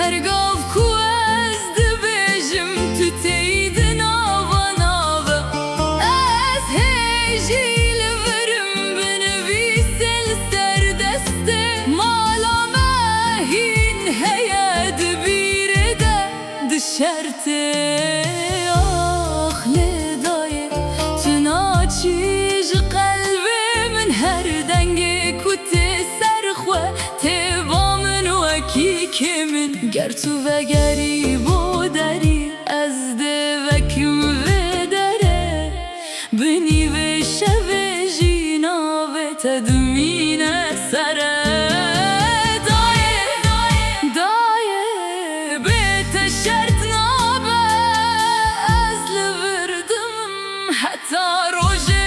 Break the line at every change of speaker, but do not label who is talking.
هرگاو کو از دبیجم تو تید ناوا ناوا از هیجی لورم بنویسل سر دسته مالا ماهین هیا دبیره ده دشرته آخ لدایه تو ناچیج قلبه من هر دنگه کته سرخوه تبا من وکی که من گر تو وگری بودری از دوکم و دره بنی و شو جینا و تدمین سره دایه بیت شرط نابه از لوردم حتی روژه